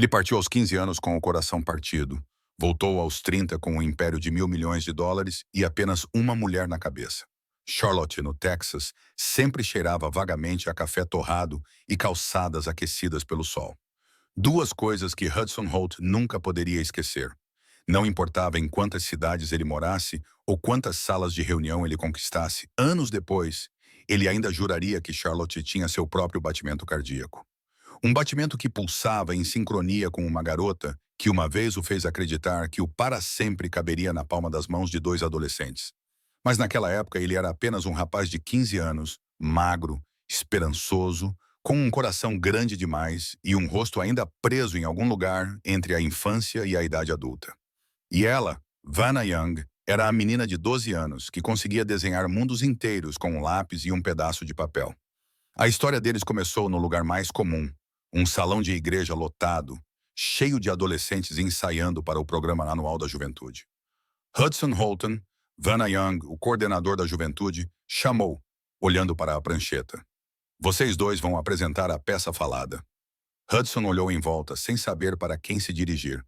Ele partiu aos 15 anos com o coração partido. Voltou aos 30 com um império de US$ 1.000 milhões e apenas uma mulher na cabeça. Charlotte, no Texas, sempre cheirava vagamente a café torrado e calçadas aquecidas pelo sol. Duas coisas que Hudson Holt nunca poderia esquecer. Não importava em quantas cidades ele morasse ou quantas salas de reunião ele conquistasse, anos depois, ele ainda juraria que Charlotte tinha seu próprio batimento cardíaco. Um batimento que pulsava em sincronia com uma garota que uma vez o fez acreditar que o para sempre caberia na palma das mãos de dois adolescentes. Mas naquela época ele era apenas um rapaz de 15 anos, magro, esperançoso, com um coração grande demais e um rosto ainda preso em algum lugar entre a infância e a idade adulta. E ela, Vanna Young, era a menina de 12 anos que conseguia desenhar mundos inteiros com um lápis e um pedaço de papel. A história deles começou no lugar mais comum, um salão de igreja lotado, cheio de adolescentes ensaiando para o programa anual da juventude. Hudson Holton, Vanna Young, o coordenador da juventude, chamou, olhando para a prancheta. Vocês dois vão apresentar a peça falada. Hudson olhou em volta, sem saber para quem se dirigir.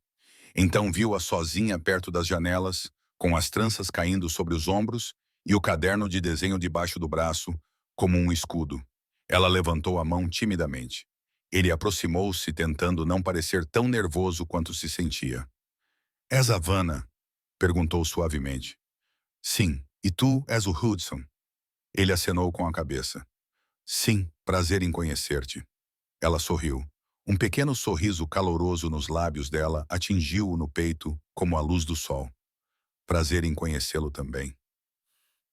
Então viu-a sozinha perto das janelas, com as tranças caindo sobre os ombros e o caderno de desenho debaixo do braço, como um escudo. Ela levantou a mão timidamente. Ele aproximou-se, tentando não parecer tão nervoso quanto se sentia. És a Vanna? Perguntou suavemente. Sim, e tu és o Hudson? Ele acenou com a cabeça. Sim, prazer em conhecer-te. Ela sorriu. Um pequeno sorriso caloroso nos lábios dela atingiu-o no peito como a luz do sol. Prazer em conhecê-lo também.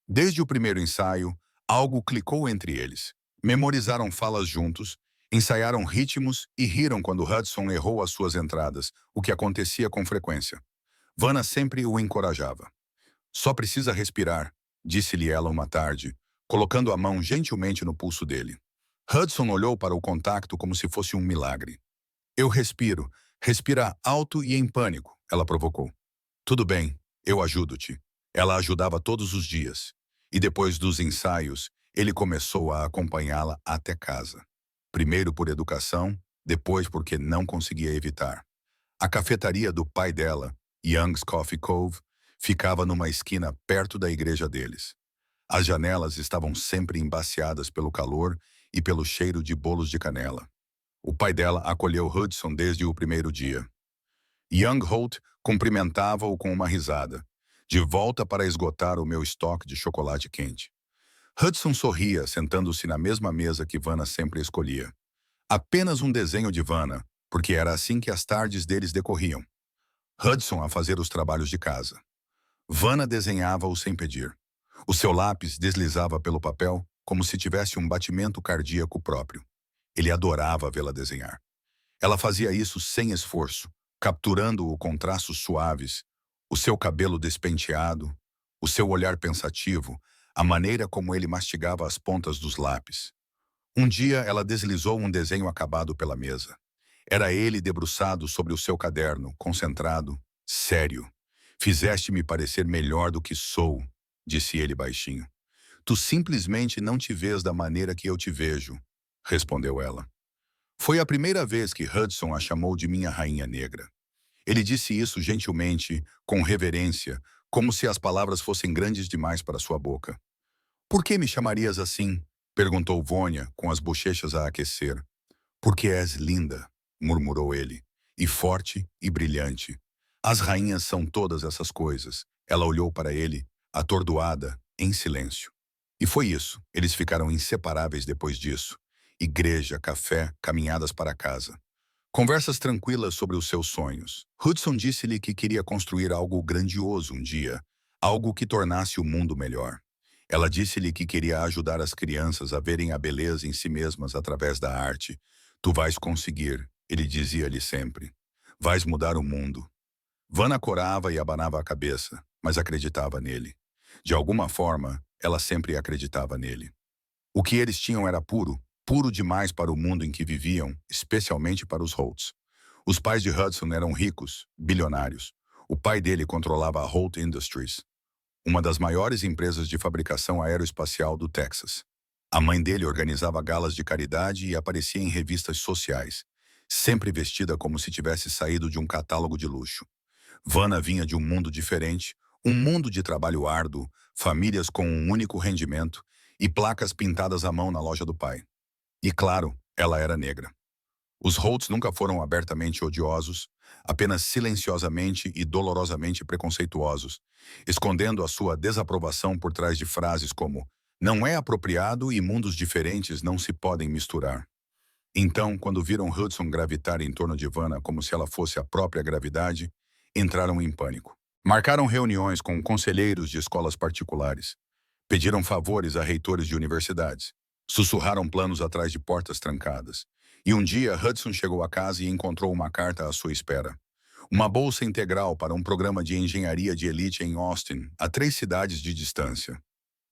Desde o primeiro ensaio, algo clicou entre eles. Memorizaram falas juntos, ensaiaram ritmos e riram quando Hudson errou as suas entradas, o que acontecia com frequência. Vanna sempre o encorajava. Só precisa respirar, disse-lhe ela uma tarde, colocando a mão gentilmente no pulso dele. Hudson olhou para o contacto como se fosse um milagre. Eu respiro. Respira alto e em pânico, ela provocou. Tudo bem, eu ajudo-te. Ela ajudava todos os dias. E depois dos ensaios, ele começou a acompanhá-la até casa. Primeiro por educação, depois porque não conseguia evitar. A cafetaria do pai dela, Young's Coffee Cove, ficava numa esquina perto da igreja deles. As janelas estavam sempre embaciadas pelo calor e pelo cheiro de bolos de canela. O pai dela acolheu Hudson desde o primeiro dia. Young Holt cumprimentava-o com uma risada, de volta para esgotar o meu estoque de chocolate quente. Hudson sorria, sentando-se na mesma mesa que Vanna sempre escolhia. Apenas um desenho de Vanna, porque era assim que as tardes deles decorriam. Hudson a fazer os trabalhos de casa. Vanna desenhava-o sem pedir. O seu lápis deslizava pelo papel como se tivesse um batimento cardíaco próprio. Ele adorava vê-la desenhar. Ela fazia isso sem esforço, capturando-o com traços suaves, o seu cabelo despenteado, o seu olhar pensativo, a maneira como ele mastigava as pontas dos lápis. Um dia ela deslizou um desenho acabado pela mesa. Era ele debruçado sobre o seu caderno, concentrado, sério. Fizeste-me parecer melhor do que sou, disse ele baixinho. Tu simplesmente não te vês da maneira que eu te vejo, respondeu ela. Foi a primeira vez que Hudson a chamou de minha rainha negra. Ele disse isso gentilmente, com reverência, como se as palavras fossem grandes demais para sua boca. Por que me chamarias assim? Perguntou Vônia, com as bochechas a aquecer. Porque és linda, murmurou ele, e forte e brilhante. As rainhas são todas essas coisas. Ela olhou para ele, atordoada, em silêncio. E foi isso. Eles ficaram inseparáveis depois disso. Igreja, café, caminhadas para casa. Conversas tranquilas sobre os seus sonhos. Hudson disse-lhe que queria construir algo grandioso um dia, algo que tornasse o mundo melhor. Ela disse-lhe que queria ajudar as crianças a verem a beleza em si mesmas através da arte. Tu vais conseguir, ele dizia-lhe sempre. Vais mudar o mundo. Vanna corava e abanava a cabeça, mas acreditava nele. De alguma forma, ela sempre acreditava nele. O que eles tinham era puro, puro demais para o mundo em que viviam, especialmente para os Holts. Os pais de Hudson eram ricos, bilionários. O pai dele controlava a Holt Industries, uma das maiores empresas de fabricação aeroespacial do Texas. A mãe dele organizava galas de caridade e aparecia em revistas sociais, sempre vestida como se tivesse saído de um catálogo de luxo. Vanna vinha de um mundo diferente, um mundo de trabalho árduo, famílias com um único rendimento e placas pintadas à mão na loja do pai. E claro, ela era negra. Os Holtz nunca foram abertamente odiosos, apenas silenciosamente e dolorosamente preconceituosos, escondendo a sua desaprovação por trás de frases como "não é apropriado e mundos diferentes não se podem misturar". Então, quando viram Hudson gravitar em torno de Vanna como se ela fosse a própria gravidade, entraram em pânico. Marcaram reuniões com conselheiros de escolas particulares. Pediram favores a reitores de universidades. Sussurraram planos atrás de portas trancadas. E um dia, Hudson chegou a casa e encontrou uma carta à sua espera. Uma bolsa integral para um programa de engenharia de elite em Austin, a 3 cidades de distância.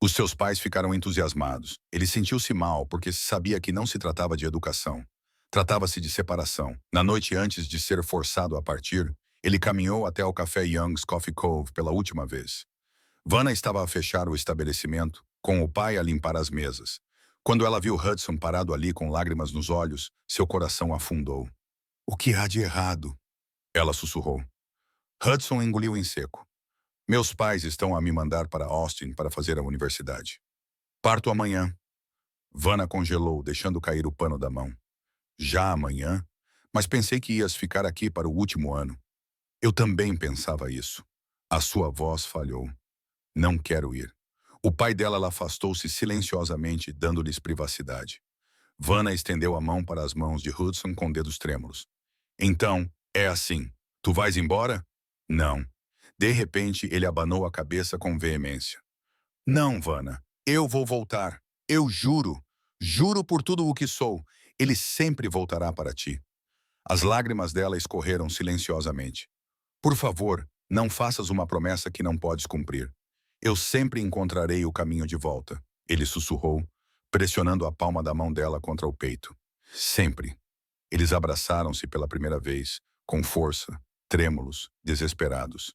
Os seus pais ficaram entusiasmados. Ele sentiu-se mal porque sabia que não se tratava de educação. Tratava-se de separação. Na noite antes de ser forçado a partir, ele caminhou até o café Young's Coffee Cove pela última vez. Vanna estava a fechar o estabelecimento, com o pai a limpar as mesas. Quando ela viu Hudson parado ali com lágrimas nos olhos, seu coração afundou. "O que há de errado?" Ela sussurrou. Hudson engoliu em seco. "Meus pais estão a me mandar para Austin para fazer a universidade. Parto amanhã." Vanna congelou, deixando cair o pano da mão. "Já amanhã? Mas pensei que ias ficar aqui para o último ano." "Eu também pensava isso." A sua voz falhou. "Não quero ir." O pai dela afastou-se silenciosamente, dando-lhes privacidade. Vanna estendeu a mão para as mãos de Hudson com dedos trêmulos. "Então, é assim. Tu vais embora?" "Não." De repente, ele abanou a cabeça com veemência. "Não, Vanna. Eu vou voltar. Eu juro. Juro por tudo o que sou. Ele sempre voltará para ti." As lágrimas dela escorreram silenciosamente. "Por favor, não faças uma promessa que não podes cumprir. Eu sempre encontrarei o caminho de volta." Ele sussurrou, pressionando a palma da mão dela contra o peito. "Sempre." Eles abraçaram-se pela primeira vez, com força, trêmulos, desesperados.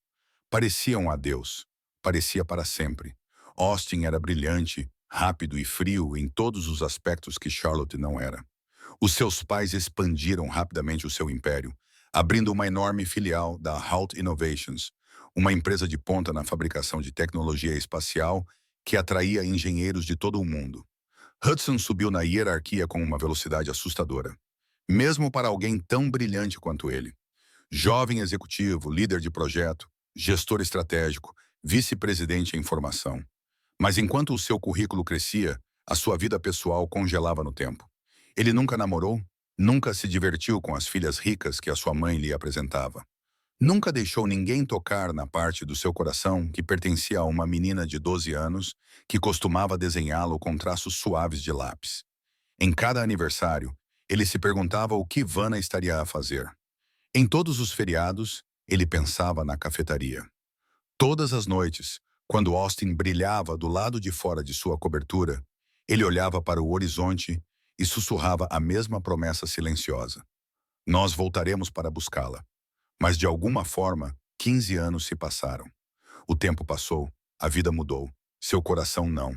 Pareciam adeus. Parecia para sempre. Austin era brilhante, rápido e frio em todos os aspectos que Charlotte não era. Os seus pais expandiram rapidamente o seu império, abrindo uma enorme filial da Halt Innovations, uma empresa de ponta na fabricação de tecnologia espacial que atraía engenheiros de todo o mundo. Hudson subiu na hierarquia com uma velocidade assustadora, mesmo para alguém tão brilhante quanto ele. Jovem executivo, líder de projeto, gestor estratégico, vice-presidente em formação. Mas enquanto o seu currículo crescia, a sua vida pessoal congelava no tempo. Ele nunca namorou, nunca se divertiu com as filhas ricas que a sua mãe lhe apresentava. Nunca deixou ninguém tocar na parte do seu coração que pertencia a uma menina de 12 anos que costumava desenhá-lo com traços suaves de lápis. Em cada aniversário, ele se perguntava o que Vanna estaria a fazer. Em todos os feriados, ele pensava na cafetaria. Todas as noites, quando Austin brilhava do lado de fora de sua cobertura, ele olhava para o horizonte e sussurrava a mesma promessa silenciosa. "Nós voltaremos para buscá-la." Mas de alguma forma, 15 anos se passaram. O tempo passou, a vida mudou, seu coração não.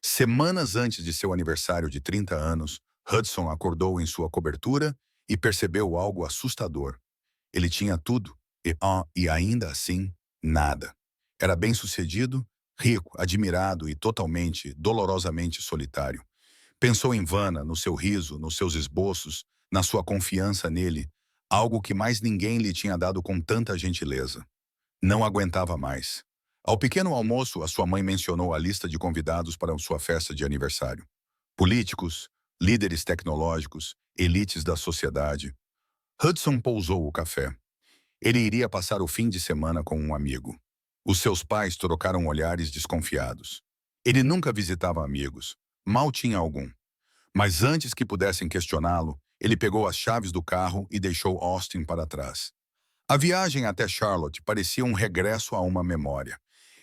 Semanas antes de seu aniversário de 30 anos, Hudson acordou em sua cobertura e percebeu algo assustador. Ele tinha tudo, e ainda assim, nada. Era bem-sucedido, rico, admirado e totalmente, dolorosamente solitário. Pensou em Vanna, no seu riso, nos seus esboços, na sua confiança nele, algo que mais ninguém lhe tinha dado com tanta gentileza. Não aguentava mais. Ao pequeno almoço, a sua mãe mencionou a lista de convidados para sua festa de aniversário. Políticos, líderes tecnológicos, elites da sociedade. Hudson pousou o café. Ele iria passar o fim de semana com um amigo. Os seus pais trocaram olhares desconfiados. Ele nunca visitava amigos. Mal tinha algum. Mas antes que pudessem questioná-lo, ele pegou as chaves do carro e deixou Austin para trás. A viagem até Charlotte parecia um regresso a uma memória.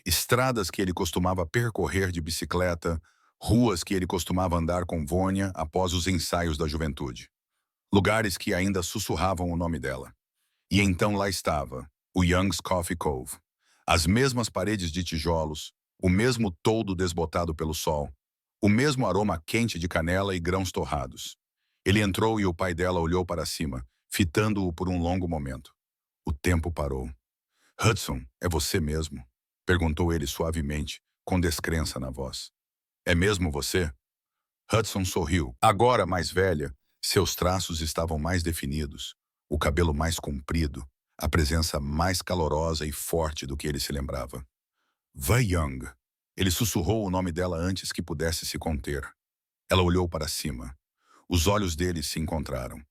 Estradas que ele costumava percorrer de bicicleta, ruas que ele costumava andar com Vânia após os ensaios da juventude. Lugares que ainda sussurravam o nome dela. E então lá estava, o Young's Coffee Cove. As mesmas paredes de tijolos, o mesmo toldo desbotado pelo sol, o mesmo aroma quente de canela e grãos torrados. Ele entrou e o pai dela olhou para cima, fitando-o por um longo momento. O tempo parou. Hudson, é você mesmo? Perguntou ele suavemente, com descrença na voz. É mesmo você? Hudson sorriu. Agora mais velha, seus traços estavam mais definidos, o cabelo mais comprido, a presença mais calorosa e forte do que ele se lembrava. Vai Young. Ele sussurrou o nome dela antes que pudesse se conter. Ela olhou para cima. Os olhos dele se encontraram.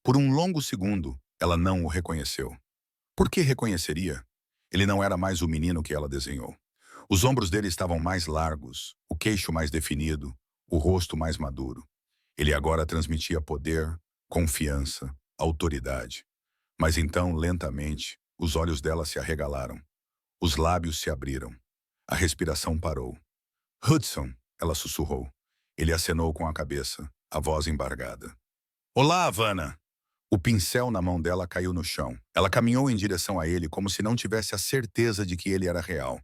Por um longo segundo, ela não o reconheceu. Por que reconheceria? Ele não era mais o menino que ela desenhou. Os ombros dele estavam mais largos, o queixo mais definido, o rosto mais maduro. Ele agora transmitia poder, confiança, autoridade. Mas então, lentamente, os olhos dela se arregalaram. Os lábios se abriram. A respiração parou. Hudson, ela sussurrou. Ele acenou com a cabeça, a voz embargada. Olá, Havana! O pincel na mão dela caiu no chão. Ela caminhou em direção a ele como se não tivesse a certeza de que ele era real.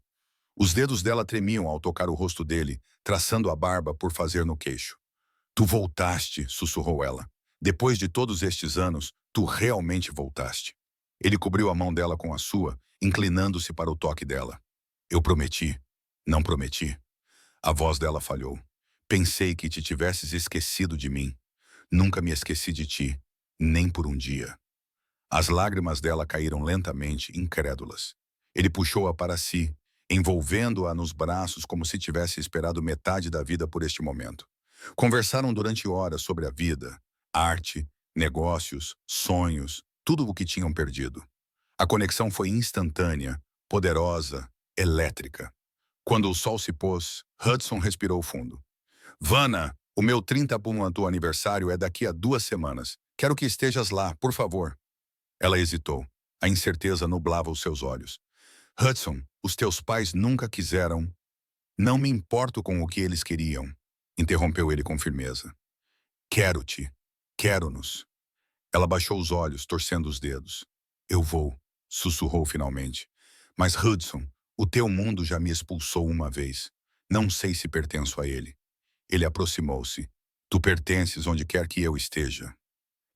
Os dedos dela tremiam ao tocar o rosto dele, traçando a barba por fazer no queixo. Tu voltaste, sussurrou ela. Depois de todos estes anos, tu realmente voltaste. Ele cobriu a mão dela com a sua, inclinando-se para o toque dela. Eu prometi. Não prometi. A voz dela falhou. Pensei que te tivesses esquecido de mim. Nunca me esqueci de ti, nem por um dia. As lágrimas dela caíram lentamente, incrédulas. Ele puxou-a para si, envolvendo-a nos braços como se tivesse esperado metade da vida por este momento. Conversaram durante horas sobre a vida, arte, negócios, sonhos, tudo o que tinham perdido. A conexão foi instantânea, poderosa, elétrica. Quando o sol se pôs, Hudson respirou fundo. Vanna, o meu 30º aniversário é daqui a 2 semanas. Quero que estejas lá, por favor. Ela hesitou. A incerteza nublava os seus olhos. Hudson, os teus pais nunca quiseram. Não me importo com o que eles queriam, interrompeu ele com firmeza. Quero-te. Quero-nos. Ela baixou os olhos, torcendo os dedos. Eu vou, sussurrou finalmente. Mas Hudson, o teu mundo já me expulsou uma vez. Não sei se pertenço a ele. Ele aproximou-se. Tu pertences onde quer que eu esteja.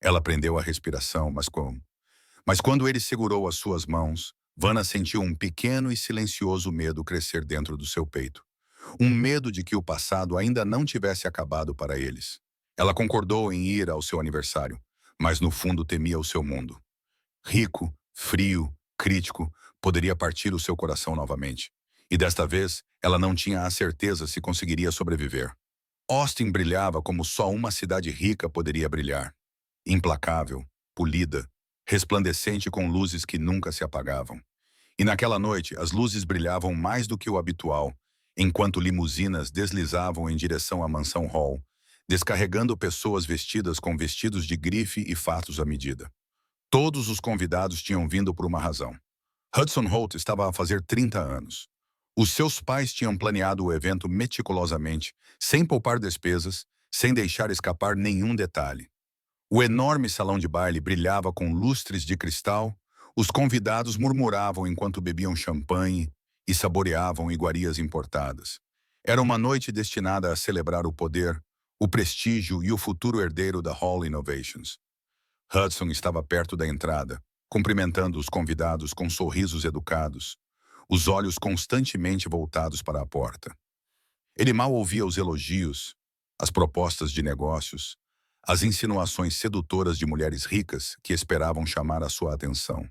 Ela prendeu a respiração, mas quando ele segurou as suas mãos, Vanna sentiu um pequeno e silencioso medo crescer dentro do seu peito. Um medo de que o passado ainda não tivesse acabado para eles. Ela concordou em ir ao seu aniversário, mas no fundo temia o seu mundo. Rico, frio, crítico, poderia partir o seu coração novamente. E desta vez, ela não tinha a certeza se conseguiria sobreviver. Austin brilhava como só uma cidade rica poderia brilhar. Implacável, polida, resplandecente com luzes que nunca se apagavam. E naquela noite, as luzes brilhavam mais do que o habitual, enquanto limusinas deslizavam em direção à mansão Hall, descarregando pessoas vestidas com vestidos de grife e fatos à medida. Todos os convidados tinham vindo por uma razão. Hudson Holt estava a fazer 30 anos. Os seus pais tinham planeado o evento meticulosamente, sem poupar despesas, sem deixar escapar nenhum detalhe. O enorme salão de baile brilhava com lustres de cristal, os convidados murmuravam enquanto bebiam champanhe e saboreavam iguarias importadas. Era uma noite destinada a celebrar o poder, o prestígio e o futuro herdeiro da Hall Innovations. Hudson estava perto da entrada, cumprimentando os convidados com sorrisos educados, os olhos constantemente voltados para a porta. Ele mal ouvia os elogios, as propostas de negócios, as insinuações sedutoras de mulheres ricas que esperavam chamar a sua atenção.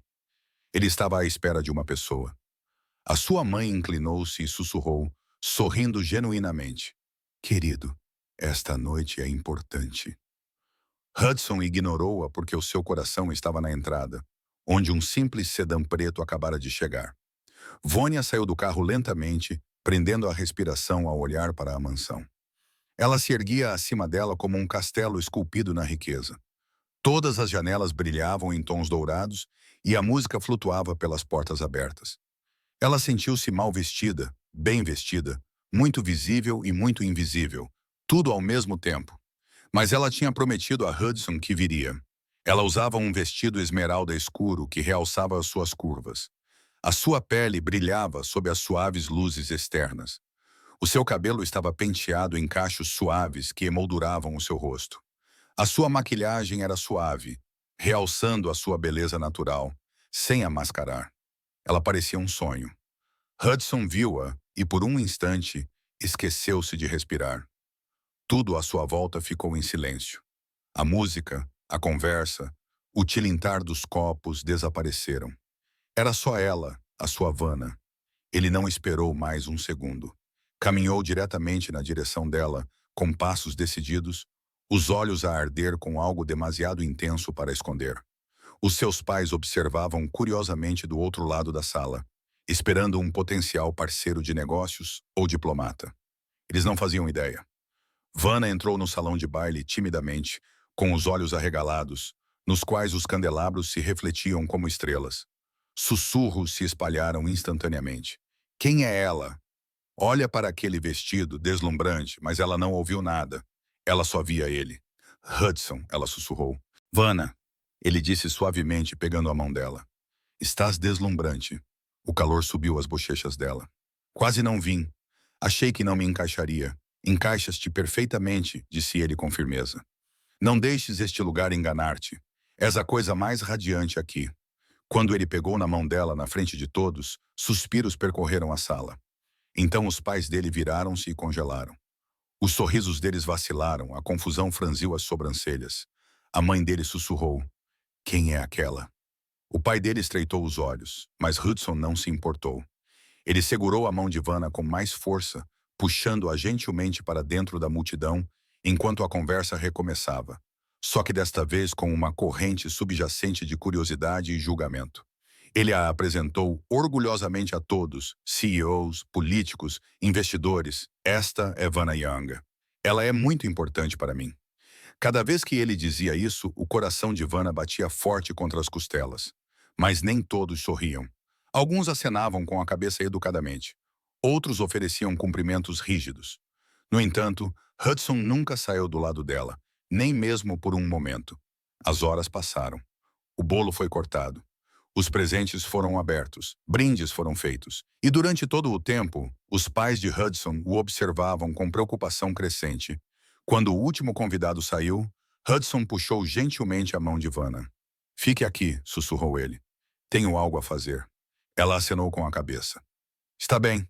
Ele estava à espera de uma pessoa. A sua mãe inclinou-se e sussurrou, sorrindo genuinamente. Querido, esta noite é importante. Hudson ignorou-a porque o seu coração estava na entrada, onde um simples sedã preto acabara de chegar. Vônia saiu do carro lentamente, prendendo a respiração ao olhar para a mansão. Ela se erguia acima dela como um castelo esculpido na riqueza. Todas as janelas brilhavam em tons dourados e a música flutuava pelas portas abertas. Ela sentiu-se mal vestida, bem vestida, muito visível e muito invisível, tudo ao mesmo tempo. Mas ela tinha prometido a Hudson que viria. Ela usava um vestido esmeralda escuro que realçava as suas curvas. A sua pele brilhava sob as suaves luzes externas. O seu cabelo estava penteado em cachos suaves que emolduravam o seu rosto. A sua maquilhagem era suave, realçando a sua beleza natural, sem a mascarar. Ela parecia um sonho. Hudson viu-a e, por um instante, esqueceu-se de respirar. Tudo à sua volta ficou em silêncio. A música, a conversa, o tilintar dos copos desapareceram. Era só ela, a sua Vanna. Ele não esperou mais um segundo. Caminhou diretamente na direção dela, com passos decididos, os olhos a arder com algo demasiado intenso para esconder. Os seus pais observavam curiosamente do outro lado da sala, esperando um potencial parceiro de negócios ou diplomata. Eles não faziam ideia. Vanna entrou no salão de baile timidamente, com os olhos arregalados, nos quais os candelabros se refletiam como estrelas. Sussurros se espalharam instantaneamente. Quem é ela? Olha para aquele vestido deslumbrante, mas ela não ouviu nada. Ela só via ele. Hudson, ela sussurrou. Vanna, ele disse suavemente, pegando a mão dela. Estás deslumbrante. O calor subiu às bochechas dela. Quase não vim. Achei que não me encaixaria. Encaixas-te perfeitamente, disse ele com firmeza. Não deixes este lugar enganar-te. És a coisa mais radiante aqui. Quando ele pegou na mão dela na frente de todos, suspiros percorreram a sala. Então os pais dele viraram-se e congelaram. Os sorrisos deles vacilaram, a confusão franziu as sobrancelhas. A mãe dele sussurrou. Quem é aquela? O pai dele estreitou os olhos, mas Hudson não se importou. Ele segurou a mão de Vanna com mais força, puxando-a gentilmente para dentro da multidão, enquanto a conversa recomeçava. Só que desta vez com uma corrente subjacente de curiosidade e julgamento. Ele a apresentou orgulhosamente a todos, CEOs, políticos, investidores. Esta é Vanna Young. Ela é muito importante para mim. Cada vez que ele dizia isso, o coração de Vanna batia forte contra as costelas. Mas nem todos sorriam. Alguns acenavam com a cabeça educadamente. Outros ofereciam cumprimentos rígidos. No entanto, Hudson nunca saiu do lado dela, nem mesmo por um momento. As horas passaram. O bolo foi cortado. Os presentes foram abertos, brindes foram feitos. E durante todo o tempo, os pais de Hudson o observavam com preocupação crescente. Quando o último convidado saiu, Hudson puxou gentilmente a mão de Vanna. Fique aqui, sussurrou ele. Tenho algo a fazer. Ela acenou com a cabeça. Está bem.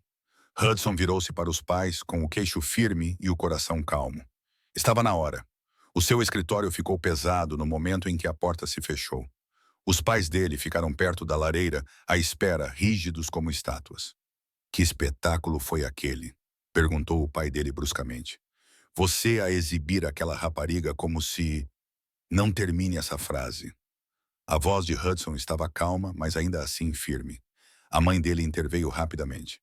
Hudson virou-se para os pais com o queixo firme e o coração calmo. Estava na hora. O seu escritório ficou pesado no momento em que a porta se fechou. Os pais dele ficaram perto da lareira, à espera, rígidos como estátuas. Que espetáculo foi aquele? Perguntou o pai dele bruscamente. Você a exibir aquela rapariga como se... Não termine essa frase. A voz de Hudson estava calma, mas ainda assim firme. A mãe dele interveio rapidamente.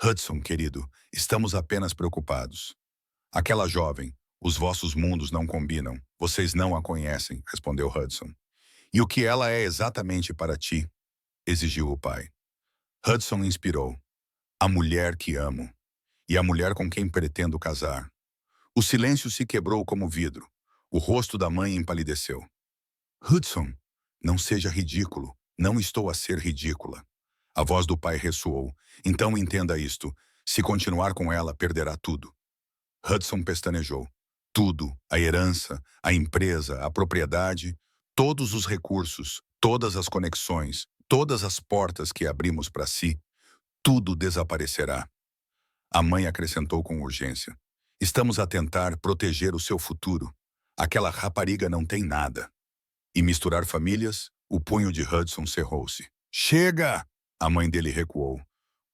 Hudson, querido, estamos apenas preocupados. Aquela jovem, os vossos mundos não combinam. Vocês não a conhecem, respondeu Hudson. E o que ela é exatamente para ti? Exigiu o pai. Hudson inspirou. A mulher que amo. E a mulher com quem pretendo casar. O silêncio se quebrou como vidro. O rosto da mãe empalideceu. Hudson, não seja ridículo. Não estou a ser ridícula. A voz do pai ressoou. Então entenda isto. Se continuar com ela, perderá tudo. Hudson pestanejou. Tudo, a herança, a empresa, a propriedade, todos os recursos, todas as conexões, todas as portas que abrimos para si, tudo desaparecerá. A mãe acrescentou com urgência. Estamos a tentar proteger o seu futuro. Aquela rapariga não tem nada. E misturar famílias, o punho de Hudson cerrou-se. Chega! A mãe dele recuou.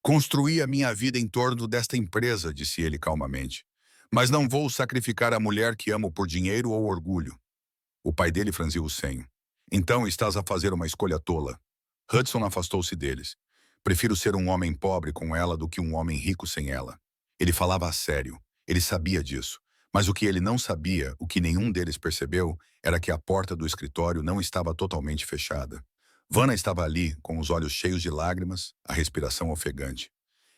Construí a minha vida em torno desta empresa, disse ele calmamente. Mas não vou sacrificar a mulher que amo por dinheiro ou orgulho. O pai dele franziu o senho. Então estás a fazer uma escolha tola. Hudson afastou-se deles. Prefiro ser um homem pobre com ela do que um homem rico sem ela. Ele falava a sério. Ele sabia disso. Mas o que ele não sabia, o que nenhum deles percebeu, era que a porta do escritório não estava totalmente fechada. Vanna estava ali, com os olhos cheios de lágrimas, a respiração ofegante.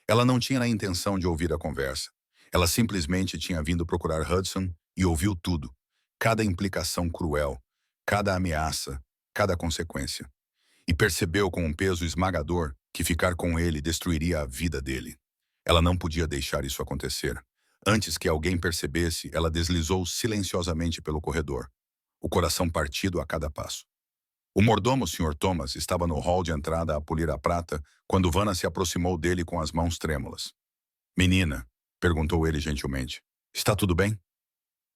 Ela não tinha a intenção de ouvir a conversa. Ela simplesmente tinha vindo procurar Hudson e ouviu tudo. Cada implicação cruel, cada ameaça, cada consequência. E percebeu com um peso esmagador que ficar com ele destruiria a vida dele. Ela não podia deixar isso acontecer. Antes que alguém percebesse, ela deslizou silenciosamente pelo corredor. o coração partido a cada passo. O mordomo, Sr. Thomas, estava no hall de entrada a polir a prata quando Vanna se aproximou dele com as mãos trêmulas. Menina, perguntou ele gentilmente, está tudo bem?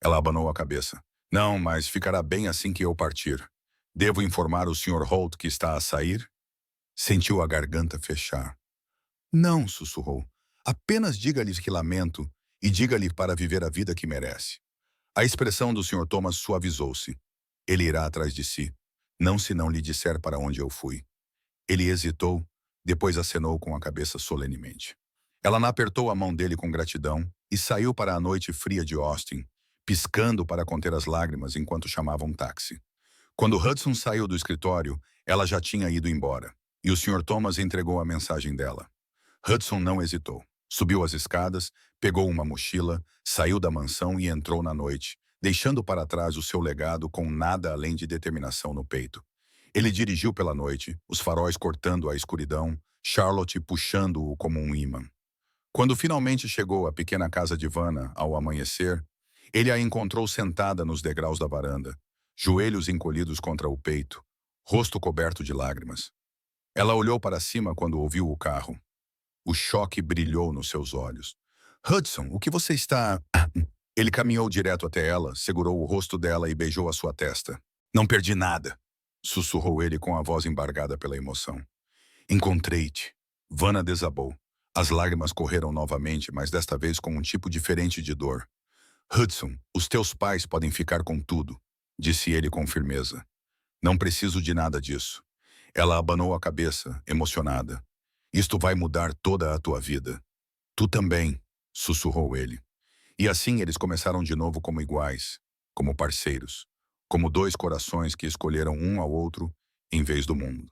Ela abanou a cabeça. Não, mas ficará bem assim que eu partir. Devo informar o Sr. Holt que está a sair? Sentiu a garganta fechar. Não, sussurrou. Apenas diga-lhe que lamento e diga-lhe para viver a vida que merece. A expressão do Sr. Thomas suavizou-se. Ele irá atrás de si, não se não lhe disser para onde eu fui. Ele hesitou, depois acenou com a cabeça solenemente. Ela apertou a mão dele com gratidão e saiu para a noite fria de Austin, piscando para conter as lágrimas enquanto chamava um táxi. Quando Hudson saiu do escritório, ela já tinha ido embora, e o Sr. Thomas entregou a mensagem dela. Hudson não hesitou. Subiu as escadas, pegou uma mochila, saiu da mansão e entrou na noite, deixando para trás o seu legado com nada além de determinação no peito. Ele dirigiu pela noite, os faróis cortando a escuridão, Charlotte puxando-o como um ímã. Quando finalmente chegou à pequena casa de Vanna ao amanhecer, ele a encontrou sentada nos degraus da varanda, joelhos encolhidos contra o peito, rosto coberto de lágrimas. Ela olhou para cima quando ouviu o carro. O choque brilhou nos seus olhos. Hudson, o que você está... Ele caminhou direto até ela, segurou o rosto dela e beijou a sua testa. Não perdi nada, sussurrou ele com a voz embargada pela emoção. Encontrei-te. Vanna desabou. As lágrimas correram novamente, mas desta vez com um tipo diferente de dor. Hudson, os teus pais podem ficar com tudo, disse ele com firmeza. Não preciso de nada disso. Ela abanou a cabeça, emocionada. Isto vai mudar toda a tua vida. Tu também, sussurrou ele. E assim eles começaram de novo como iguais, como parceiros, como dois corações que escolheram um ao outro em vez do mundo.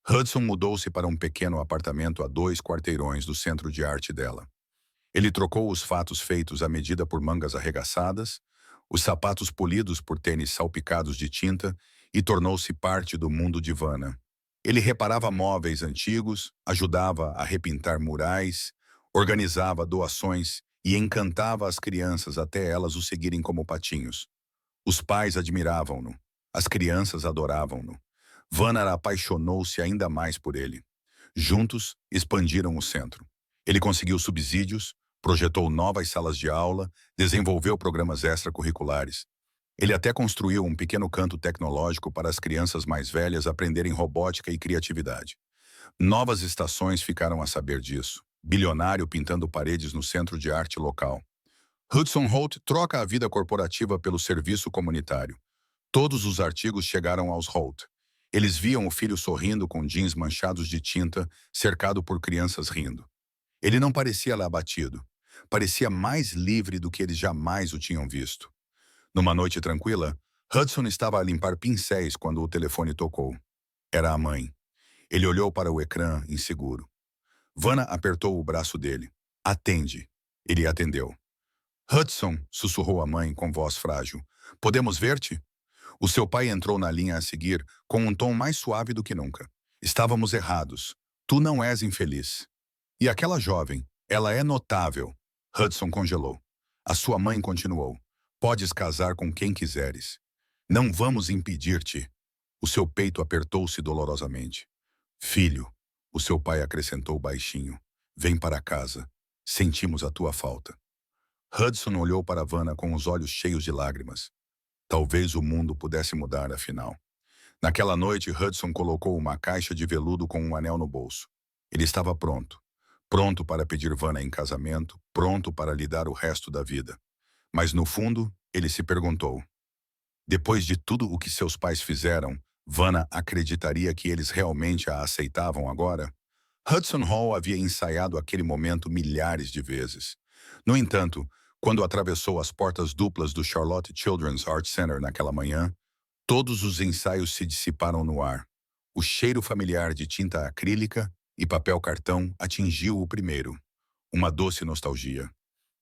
Hudson mudou-se para um pequeno apartamento a 2 quarteirões do centro de arte dela. Ele trocou os fatos feitos à medida por mangas arregaçadas, os sapatos polidos por tênis salpicados de tinta e tornou-se parte do mundo de Vanna. Ele reparava móveis antigos, ajudava a repintar murais, organizava doações e encantava as crianças até elas o seguirem como patinhos. Os pais admiravam-no, as crianças adoravam-no. Vanna apaixonou-se ainda mais por ele. Juntos, expandiram o centro. Ele conseguiu subsídios, projetou novas salas de aula, desenvolveu programas extracurriculares. Ele até construiu um pequeno canto tecnológico para as crianças mais velhas aprenderem robótica e criatividade. Novas estações ficaram a saber disso. Bilionário pintando paredes no centro de arte local. Hudson Holt troca a vida corporativa pelo serviço comunitário. Todos os artigos chegaram aos Holt. Eles viam o filho sorrindo com jeans manchados de tinta, cercado por crianças rindo. Ele não parecia lá abatido. Parecia mais livre do que eles jamais o tinham visto. Numa noite tranquila, Hudson estava a limpar pincéis quando o telefone tocou. Era a mãe. Ele olhou para o ecrã, inseguro. Vanna apertou o braço dele. Atende. Ele atendeu. Hudson, sussurrou a mãe com voz frágil. Podemos ver-te? O seu pai entrou na linha a seguir, com um tom mais suave do que nunca. Estávamos errados. Tu não és infeliz. E aquela jovem, ela é notável. Hudson congelou. A sua mãe continuou. Podes casar com quem quiseres. Não vamos impedir-te. O seu peito apertou-se dolorosamente. Filho, o seu pai acrescentou baixinho. Vem para casa. Sentimos a tua falta. Hudson olhou para Vanna com os olhos cheios de lágrimas. Talvez o mundo pudesse mudar, afinal. Naquela noite, Hudson colocou uma caixa de veludo com um anel no bolso. Ele estava pronto. Pronto para pedir Vanna em casamento, pronto para lhe dar o resto da vida. Mas, no fundo, ele se perguntou. Depois de tudo o que seus pais fizeram, Vanna acreditaria que eles realmente a aceitavam agora? Hudson Hall havia ensaiado aquele momento milhares de vezes. No entanto, quando atravessou as portas duplas do Charlotte Children's Art Center naquela manhã, todos os ensaios se dissiparam no ar. O cheiro familiar de tinta acrílica e papel cartão atingiu o primeiro. Uma doce nostalgia.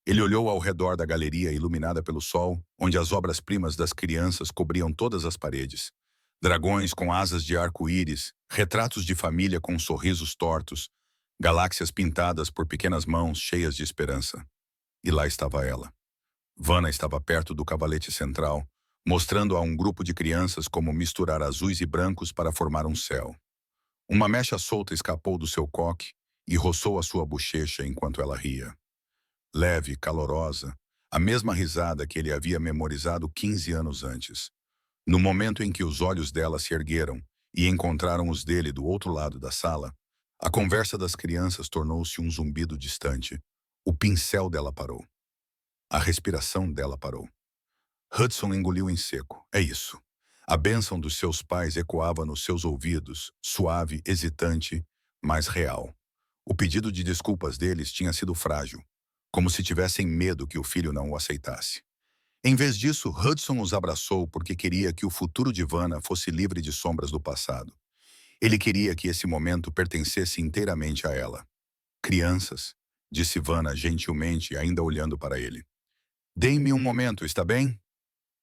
Ele olhou ao redor da galeria iluminada pelo sol, onde as obras-primas das crianças cobriam todas as paredes. Dragões com asas de arco-íris, retratos de família com sorrisos tortos, galáxias pintadas por pequenas mãos cheias de esperança. E lá estava ela. Vanna estava perto do cavalete central, mostrando a um grupo de crianças como misturar azuis e brancos para formar um céu. Uma mecha solta escapou do seu coque e roçou a sua bochecha enquanto ela ria. Leve, calorosa, a mesma risada que ele havia memorizado 15 anos antes. No momento em que os olhos dela se ergueram e encontraram os dele do outro lado da sala, a conversa das crianças tornou-se um zumbido distante. O pincel dela parou. A respiração dela parou. Hudson engoliu em seco. É isso. A bênção dos seus pais ecoava nos seus ouvidos, suave, hesitante, mas real. O pedido de desculpas deles tinha sido frágil, como se tivessem medo que o filho não o aceitasse. Em vez disso, Hudson os abraçou porque queria que o futuro de Vanna fosse livre de sombras do passado. Ele queria que esse momento pertencesse inteiramente a ela. Crianças, disse Vanna gentilmente, ainda olhando para ele. Deem-me um momento, está bem?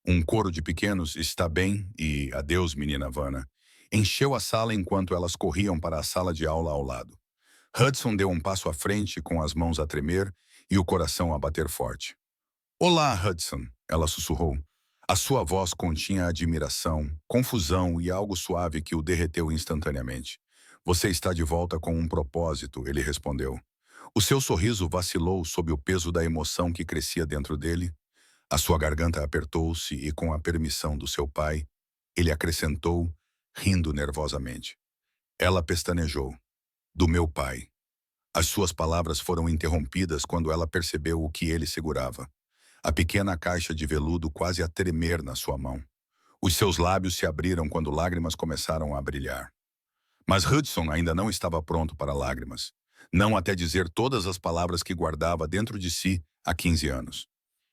Um coro de pequenos está bem e adeus, menina Vanna. Encheu a sala enquanto elas corriam para a sala de aula ao lado. Hudson deu um passo à frente com as mãos a tremer e o coração a bater forte. Olá, Hudson, ela sussurrou. A sua voz continha admiração, confusão e algo suave que o derreteu instantaneamente. Você está de volta com um propósito, ele respondeu. O seu sorriso vacilou sob o peso da emoção que crescia dentro dele. A sua garganta apertou-se e, com a permissão do seu pai, ele acrescentou, rindo nervosamente. Ela pestanejou. Do meu pai. As suas palavras foram interrompidas quando ela percebeu o que ele segurava. A pequena caixa de veludo quase a tremer na sua mão. Os seus lábios se abriram quando lágrimas começaram a brilhar. Mas Hudson ainda não estava pronto para lágrimas. Não até dizer todas as palavras que guardava dentro de si há 15 anos.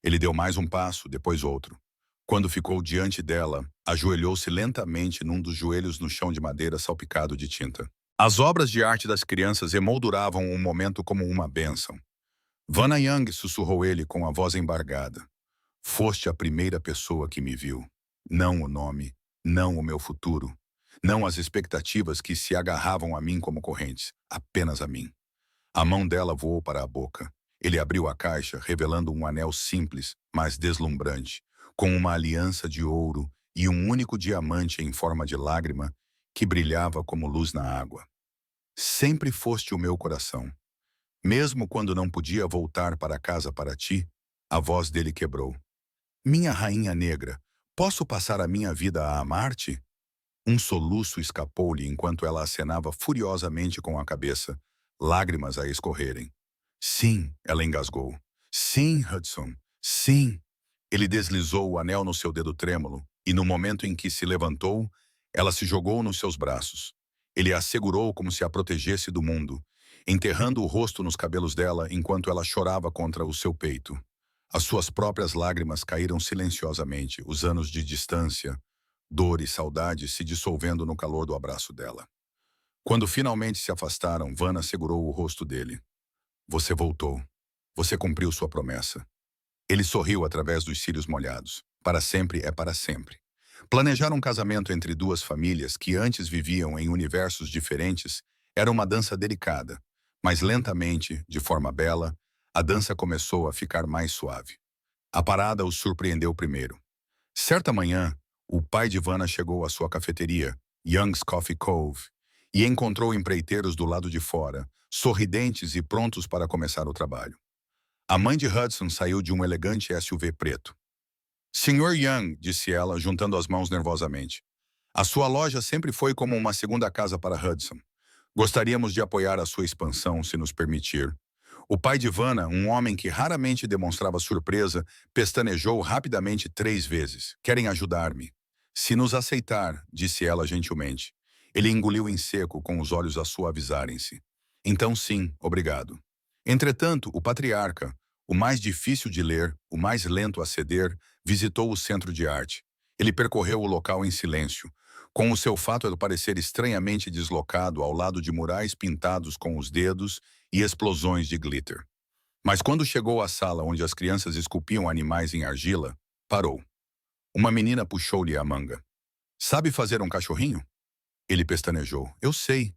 Ele deu mais um passo, depois outro. Quando ficou diante dela, ajoelhou-se lentamente num dos joelhos no chão de madeira salpicado de tinta. As obras de arte das crianças emolduravam o momento como uma bênção. Vanna Young, sussurrou ele com a voz embargada. Foste a primeira pessoa que me viu. Não o nome, não o meu futuro, não as expectativas que se agarravam a mim como correntes, apenas a mim. A mão dela voou para a boca. Ele abriu a caixa, revelando um anel simples, mas deslumbrante, com uma aliança de ouro e um único diamante em forma de lágrima que brilhava como luz na água. Sempre foste o meu coração. Mesmo quando não podia voltar para casa para ti, a voz dele quebrou. Minha rainha negra, posso passar a minha vida a amar-te? Um soluço escapou-lhe enquanto ela acenava furiosamente com a cabeça, lágrimas a escorrerem. Sim, ela engasgou. Sim, Hudson, sim. Ele deslizou o anel no seu dedo trêmulo e, no momento em que se levantou, ela se jogou nos seus braços. Ele a segurou como se a protegesse do mundo, enterrando o rosto nos cabelos dela enquanto ela chorava contra o seu peito. As suas próprias lágrimas caíram silenciosamente, os anos de distância, dor e saudade se dissolvendo no calor do abraço dela. Quando finalmente se afastaram, Vanna segurou o rosto dele. Você voltou. Você cumpriu sua promessa. Ele sorriu através dos cílios molhados. Para sempre é para sempre. Planejar um casamento entre duas famílias que antes viviam em universos diferentes era uma dança delicada, mas lentamente, de forma bela, a dança começou a ficar mais suave. A parada os surpreendeu primeiro. Certa manhã, o pai de Vanna chegou à sua cafeteria, Young's Coffee Cove, e encontrou empreiteiros do lado de fora, sorridentes e prontos para começar o trabalho. A mãe de Hudson saiu de um elegante SUV preto. Sr. Young, disse ela, juntando as mãos nervosamente. A sua loja sempre foi como uma segunda casa para Hudson. Gostaríamos de apoiar a sua expansão, se nos permitir. O pai de Vanna, um homem que raramente demonstrava surpresa, pestanejou rapidamente 3 vezes. Querem ajudar-me. Se nos aceitar, disse ela gentilmente. Ele engoliu em seco, com os olhos a suavizarem-se. Então sim, obrigado. Entretanto, o patriarca, o mais difícil de ler, o mais lento a ceder, visitou o centro de arte. Ele percorreu o local em silêncio, com o seu fato de parecer estranhamente deslocado ao lado de murais pintados com os dedos e explosões de glitter. Mas quando chegou à sala onde as crianças esculpiam animais em argila, parou. Uma menina puxou-lhe a manga. Sabe fazer um cachorrinho? Ele pestanejou. Eu sei.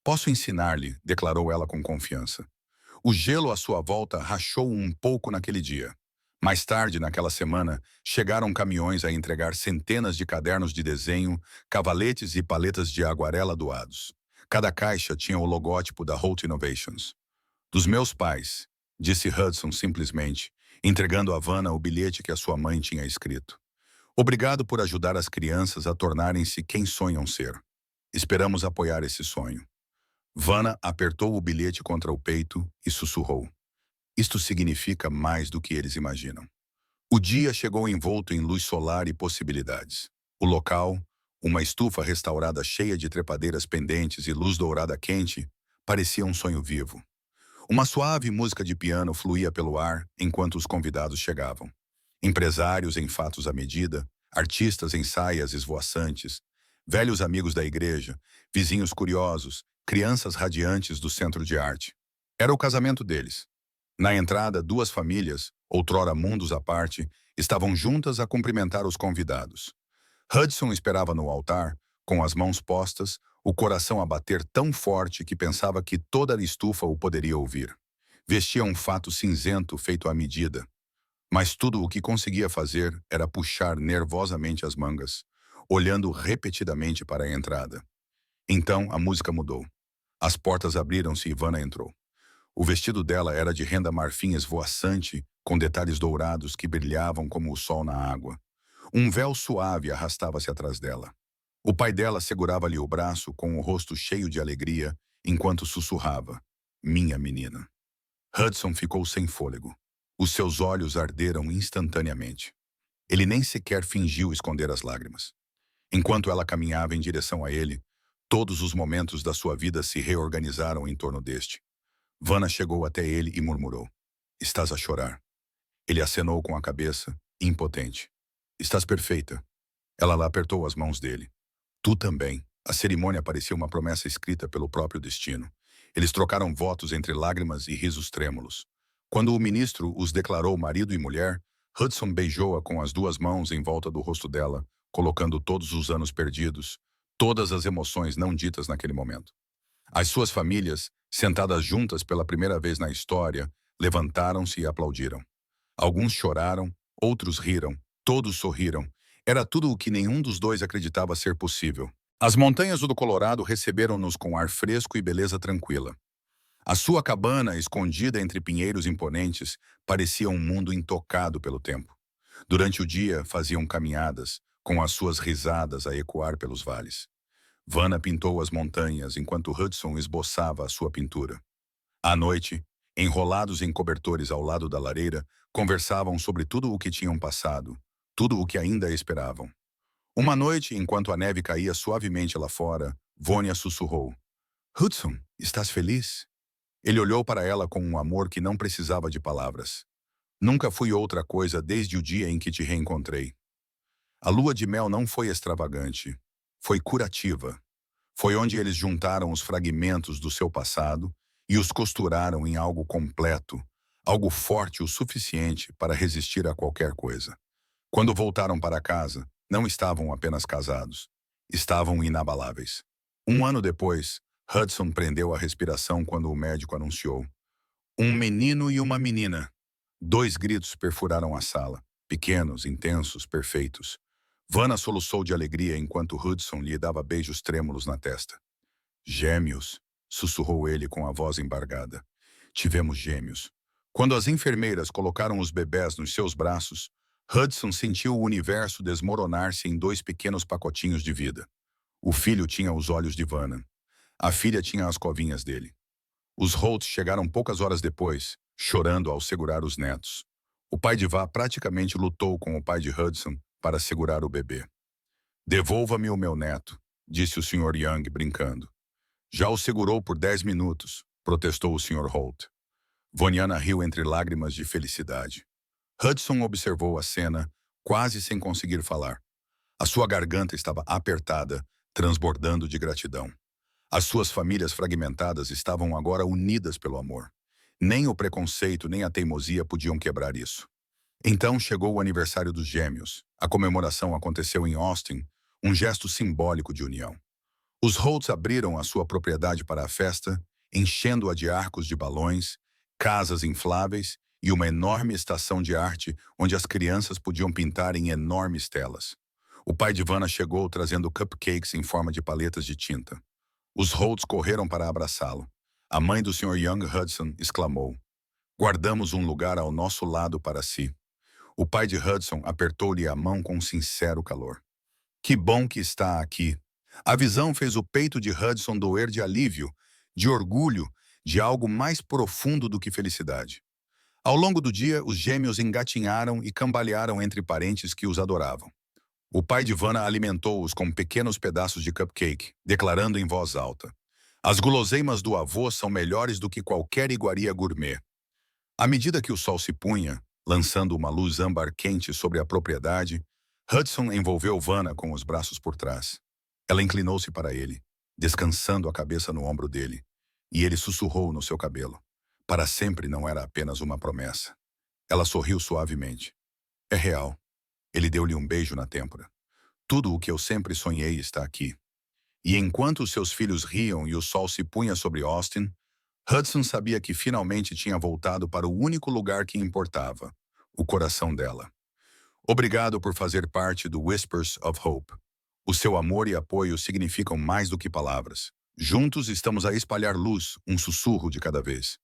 Posso ensinar-lhe, declarou ela com confiança. O gelo à sua volta rachou um pouco naquele dia. Mais tarde, naquela semana, chegaram caminhões a entregar centenas de cadernos de desenho, cavaletes e paletas de aguarela doados. Cada caixa tinha o logótipo da Holt Innovations. Dos meus pais, disse Hudson simplesmente, entregando a Vanna o bilhete que a sua mãe tinha escrito. Obrigado por ajudar as crianças a tornarem-se quem sonham ser. Esperamos apoiar esse sonho. Vanna apertou o bilhete contra o peito e sussurrou. Isto significa mais do que eles imaginam. O dia chegou envolto em luz solar e possibilidades. O local, uma estufa restaurada cheia de trepadeiras pendentes e luz dourada quente, parecia um sonho vivo. Uma suave música de piano fluía pelo ar enquanto os convidados chegavam. Empresários em fatos à medida, artistas em saias esvoaçantes, velhos amigos da igreja, vizinhos curiosos, crianças radiantes do centro de arte. Era o casamento deles. Na entrada, duas famílias, outrora mundos à parte, estavam juntas a cumprimentar os convidados. Hudson esperava no altar, com as mãos postas, o coração a bater tão forte que pensava que toda a estufa o poderia ouvir. Vestia um fato cinzento feito à medida, mas tudo o que conseguia fazer era puxar nervosamente as mangas, olhando repetidamente para a entrada. Então a música mudou. As portas abriram-se e Vanna entrou. O vestido dela era de renda marfim esvoaçante, com detalhes dourados que brilhavam como o sol na água. Um véu suave arrastava-se atrás dela. O pai dela segurava-lhe o braço com o rosto cheio de alegria, enquanto sussurrava, minha menina. Hudson ficou sem fôlego. Os seus olhos arderam instantaneamente. Ele nem sequer fingiu esconder as lágrimas. Enquanto ela caminhava em direção a ele, todos os momentos da sua vida se reorganizaram em torno deste. Vanna chegou até ele e murmurou. Estás a chorar. Ele acenou com a cabeça, impotente. Estás perfeita. Ela lá apertou as mãos dele. Tu também. A cerimônia parecia uma promessa escrita pelo próprio destino. Eles trocaram votos entre lágrimas e risos trêmulos. Quando o ministro os declarou marido e mulher, Hudson beijou-a com as duas mãos em volta do rosto dela, colocando todos os anos perdidos, todas as emoções não ditas naquele momento. As suas famílias, sentadas juntas pela primeira vez na história, levantaram-se e aplaudiram. Alguns choraram, outros riram, todos sorriram. Era tudo o que nenhum dos dois acreditava ser possível. As montanhas do Colorado receberam-nos com ar fresco e beleza tranquila. A sua cabana, escondida entre pinheiros imponentes, parecia um mundo intocado pelo tempo. Durante o dia, faziam caminhadas, com as suas risadas a ecoar pelos vales. Vanna pintou as montanhas enquanto Hudson esboçava a sua pintura. À noite, enrolados em cobertores ao lado da lareira, conversavam sobre tudo o que tinham passado, tudo o que ainda esperavam. Uma noite, enquanto a neve caía suavemente lá fora, Vônia sussurrou. Hudson, estás feliz? Ele olhou para ela com um amor que não precisava de palavras. Nunca fui outra coisa desde o dia em que te reencontrei. A lua de mel não foi extravagante. Foi curativa. Foi onde eles juntaram os fragmentos do seu passado e os costuraram em algo completo, algo forte o suficiente para resistir a qualquer coisa. Quando voltaram para casa, não estavam apenas casados. Estavam inabaláveis. Um ano depois, Hudson prendeu a respiração quando o médico anunciou. Um menino e uma menina. 2 gritos perfuraram a sala, pequenos, intensos, perfeitos. Vanna soluçou de alegria enquanto Hudson lhe dava beijos trêmulos na testa. Gêmeos, sussurrou ele com a voz embargada. Tivemos gêmeos. Quando as enfermeiras colocaram os bebés nos seus braços, Hudson sentiu o universo desmoronar-se em 2 pequenos pacotinhos de vida. O filho tinha os olhos de Vanna. A filha tinha as covinhas dele. Os Holt chegaram poucas horas depois, chorando ao segurar os netos. O pai de Vá praticamente lutou com o pai de Hudson para segurar o bebê. Devolva-me o meu neto, disse o Sr. Young, brincando. Já o segurou por 10 minutos, protestou o Sr. Holt. Voniana riu entre lágrimas de felicidade. Hudson observou a cena, quase sem conseguir falar. A sua garganta estava apertada, transbordando de gratidão. As suas famílias fragmentadas estavam agora unidas pelo amor. Nem o preconceito nem a teimosia podiam quebrar isso. Então chegou o aniversário dos gêmeos. A comemoração aconteceu em Austin, um gesto simbólico de união. Os Holtz abriram a sua propriedade para a festa, enchendo-a de arcos de balões, casas infláveis e uma enorme estação de arte onde as crianças podiam pintar em enormes telas. O pai de Vanna chegou trazendo cupcakes em forma de paletas de tinta. Os Holtz correram para abraçá-lo. A mãe do Sr. Young Hudson exclamou: "Guardamos um lugar ao nosso lado para si." O pai de Hudson apertou-lhe a mão com sincero calor. "Que bom que está aqui." A visão fez o peito de Hudson doer de alívio, de orgulho, de algo mais profundo do que felicidade. Ao longo do dia, os gêmeos engatinharam e cambalearam entre parentes que os adoravam. O pai de Vanna alimentou-os com pequenos pedaços de cupcake, declarando em voz alta: "As guloseimas do avô são melhores do que qualquer iguaria gourmet." À medida que o sol se punha, lançando uma luz âmbar quente sobre a propriedade, Hudson envolveu Vanna com os braços por trás. Ela inclinou-se para ele, descansando a cabeça no ombro dele, e ele sussurrou no seu cabelo. Para sempre não era apenas uma promessa. Ela sorriu suavemente. "É real." Ele deu-lhe um beijo na têmpora. "Tudo o que eu sempre sonhei está aqui." E enquanto seus filhos riam e o sol se punha sobre Austin, Hudson sabia que finalmente tinha voltado para o único lugar que importava, o coração dela. Obrigado por fazer parte do Whispers of Hope. O seu amor e apoio significam mais do que palavras. Juntos estamos a espalhar luz, um sussurro de cada vez.